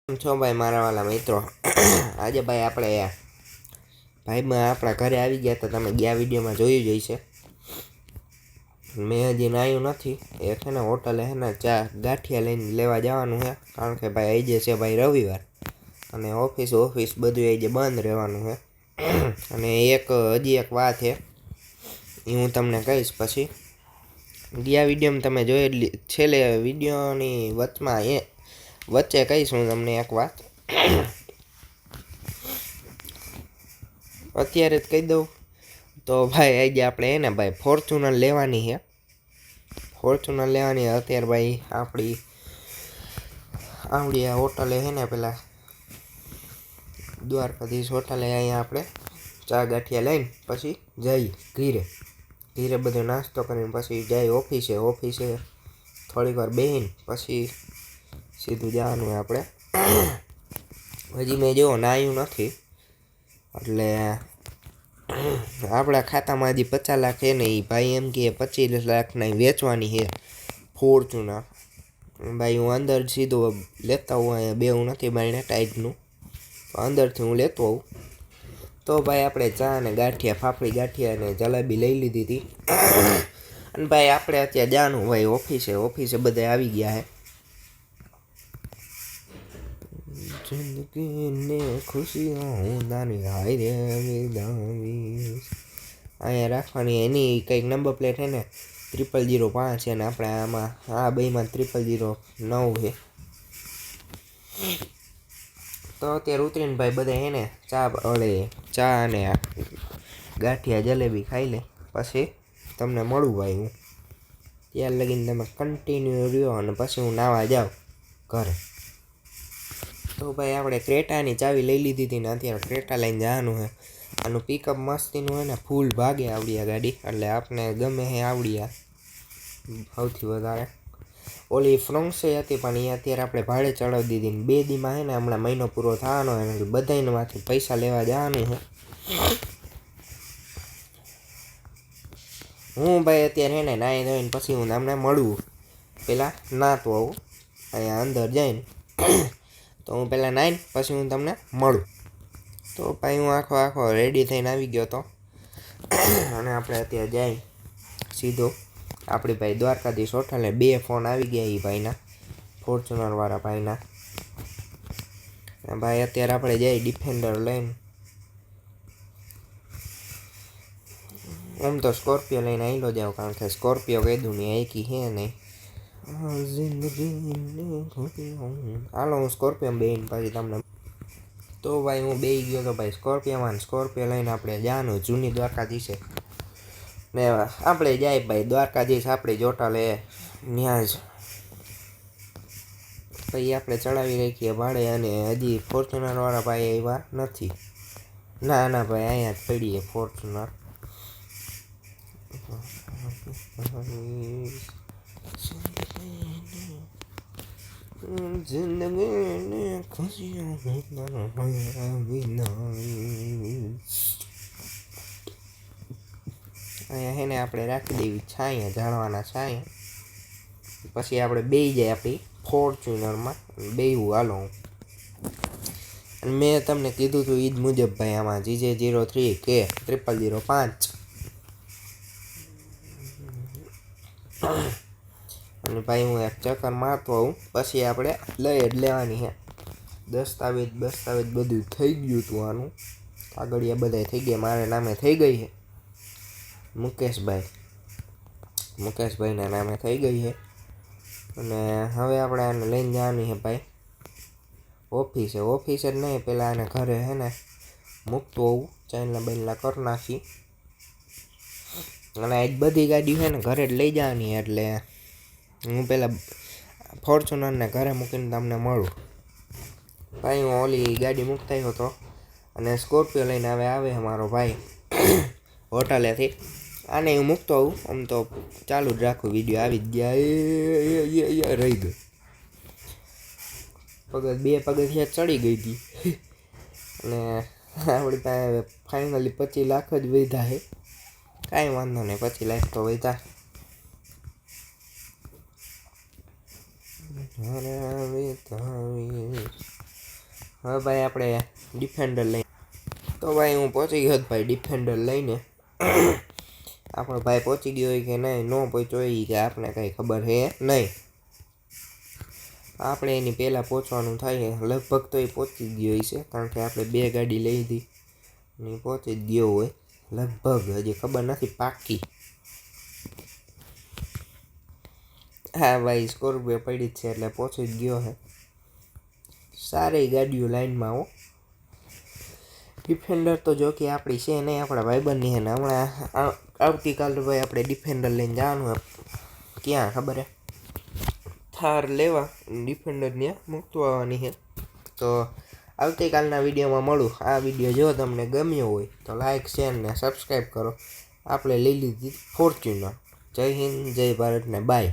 છો ભાઈ મારા વાલા મિત્રો। આજે ભાઈ આપણે ભાઈમાં આપણા ઘરે આવી ગયા તો તમે ગયા વિડીયોમાં જોયું જ હશે। મેં હજી નાહ્યું નથી। એક છે ને હોટલે છે ને ચા ગાંઠિયા લઈને લેવા જવાનું છે, કારણ કે ભાઈ આજે છે ભાઈ રવિવાર અને ઓફિસ બધું આજે બંધ રહેવાનું છે। અને હજી એક વાત છે એ હું તમને કહીશ પછી। ગયા વિડીયોમાં તમે જોયેલી છેલ્લે વિડીયોની વચ્ચે કહીશ હું તમને એક વાત। અત્યારે જ કહી દઉં તો ભાઈ આજે આપણે એને ભાઈ ફોર્ચ્યુનર લેવાની છે। અત્યારે ભાઈ આપણી આ હોટલે છે ને પેલા દ્વારકાધીશ હોટલે અહીંયા આપણે ચા ગાંઠિયા લઈને પછી જઈએ ઘીરે બધો નાસ્તો કરીને પછી જાય ઓફિસે થોડીક વાર બેસીને પછી સીધું જવાનું આપણે। હજી મેં જો નાહ્યું નથી, એટલે આપણા ખાતામાં હજી 50 લાખ છે ને એ ભાઈ એમ કે 25 લાખના વેચવાની છે ફોર્ચ્યુનર। ભાઈ હું અંદર સીધું લેતા હોઉં, અહીંયા બેવું નથી બાઈને ટાઈટનું, અંદરથી હું લેતો આવું। તો ભાઈ આપણે ચા અને ગાંઠિયા ફાફડી ગાંઠિયા અને જલેબી લઈ લીધી હતી। અને ભાઈ આપણે અત્યારે જવાનું ભાઈ ઓફિસે બધા આવી ગયા છે। જિંદગીને ખુશીઓ હું નાની હારે વિદાવીશ અહીંયા રાખવાની। એની કંઈક નંબર પ્લેટ છે ને 0005 છે, ને આપણે આમાં આ બેમાં 0009 છે। તો અત્યારે ઉતરીને ભાઈ બધા એને ચા અને ગાંઠિયા જલેબી ખાઈ લે, પછી તમને મળું ભાઈ હું। ત્યાર લગીને તમે કન્ટિન્યુ રહ્યો અને પછી હું નાવા જાઉં ઘરે। તો ભાઈ આપણે ક્રેટાની ચાવી લઈ લીધી હતી ને અત્યારે ક્રેટા લઈને જવાનું છે। આનું પિકઅપ મસ્તીનું હોય ને, ફૂલ ભાગે આવડી આ ગાડી, એટલે આપણે ગમે હે આવડી આ સૌથી વધારે। ઓલી ફ્રોન્ક્સે હતી પણ એ અત્યારે આપણે ભાડે ચડાવી દીધી ને 2 દીમાં છે ને હમણાં મહિનો પૂરો થવાનો એટલે બધાને માંથી પૈસા લેવા જવાનું છે। હું ભાઈ અત્યારે છે ને નાહી ધોઈને પછી હું તમને મળું, પહેલાં નાહતો આવું અહીંયા અંદર જઈને। તો હું પહેલાં નાહીને પછી હું તમને મળું। તો ભાઈ હું આખો રેડી થઈને આવી ગયો હતો અને આપણે અત્યારે જાય સીધો આપણી ભાઈ દ્વારકાધીશ હોટલે। 2 ફોન આવી ગયા એ ભાઈના, ફોર્ચ્યુનરવાળા ભાઈના। ભાઈ અત્યારે આપણે જઈએ ડિફેન્ડર લઈને, એમ તો સ્કોર્પિયો લઈને આવેલો જાવ, કારણ કે સ્કોર્પિયો કીધું નહીં એકી છે નહીં। હાલો હું સ્કોર્પિયોમાં બેહીને પછી તમને। તો ભાઈ હું બેસી ગયો તો ભાઈ સ્કોર્પિયો લઈને આપણે જવાનું જૂની દ્વારકાધીશે ને આપણે જાય ભાઈ દ્વારકાધીશ આપણી હોટલે ત્યાં જ પછી આપણે ચડાવી રાખીએ ભાડે। અને હજી ફોર્ચ્યુનરવાળા ભાઈ આવ્યા નથી। ના ભાઈ અહીંયા જ પડીએ ફોર્ચ્યુનર। જિંદગીને ખુશીઓ અહીંયા હે ને આપણે રાખી દેવી છાંયા, ઝાડવાના છાંયા, પછી આપણે બેસી જાય આપણી ફોર્ચ્યુનરમાં બેહવું। હાલો અને મેં તમને કીધું હતું એ જ મુજબ ભાઈ આમાં GJ03K 0005 અને ભાઈ હું એક ચક્કર મારતો આવું પછી આપણે લઈ જ લેવાની છે। દસ્તાવેજ બધું થઈ ગયું હતું, આનું કાગળિયા બધા થઈ ગયા, મારા નામે થઈ ગઈ છે, મુકેશભાઈના નામે થઈ ગઈ છે। અને હવે આપણે આને લઈને જવાની છે ભાઈ ઓફિસે જ નહીં, પહેલાં આને ઘરે છે ને મૂકતું આવું, ચાઇનલા બાઇનલા કરી નાખી। અને આજ બધી ગાડીઓ છે ને ઘરે જ લઈ જવાની, એટલે હું પહેલાં ફોર્ચ્યુનરને ઘરે મૂકીને તમને મળું। ભાઈ હું ઓલી ગાડી મૂકતા આવ્યો હતો અને સ્કોર્પિયો લઈને આવે મારો ભાઈ હોટલેથી। આને હું મૂકતો આવું, આમ તો ચાલુ જ રાખું વિડીયો। આવી જ ગયા રહી ગઈ, 2 પગથિયા ચડી ગઈ હતી અને આપણી પાસે ફાઇનલી 25 લાખ જ વધ્યા છે। કાંઈ વાંધો નહીં, 25 લાખ તો વધ્યા। હવે ભાઈ આપણે ડિફેન્ડર લઈ તો ભાઈ હું પહોંચી ગયો ભાઈ ડિફેન્ડર લઈને આપણો ભાઈ પહોંચી ગયો હોય કે નહીં ન પહોંચ્યો હોય કે આપણે કંઈ ખબર છે નહીં. આપણે એની પહેલાં પહોંચવાનું થાય છે લગભગ તો એ પહોંચી જ ગયો છે કારણ કે આપણે 2 ગાડી લઈ હતી ને એ પહોંચી જ ગયો હોય લગભગ, હજી ખબર નથી પાકી. હા ભાઈ સ્કોર્પિયો પડી જ છે એટલે પહોંચી જ ગયો છે. સારી ગાડીઓ લાઈનમાં હો. ડિફેન્ડર તો જો કે આપણી છે નહીં, આપણા ભાઈબંધની છે ને હમણાં આવતીકાલે ભાઈ આપણે ડિફેન્ડર લઈને જવાનું ક્યાં ખબર હે થાર લેવા ડિફેન્ડર ત્યાં મૂકવા આવવાની છે. તો આવતીકાલના વિડીયોમાં મળું. આ વિડીયો જો તમને ગમ્યો હોય તો લાઇક શેર ને સબસ્ક્રાઈબ કરો. આપણે લઈ લીધી ફોર્ચ્યુનર. જય હિન્દ જય ભારત ને બાય.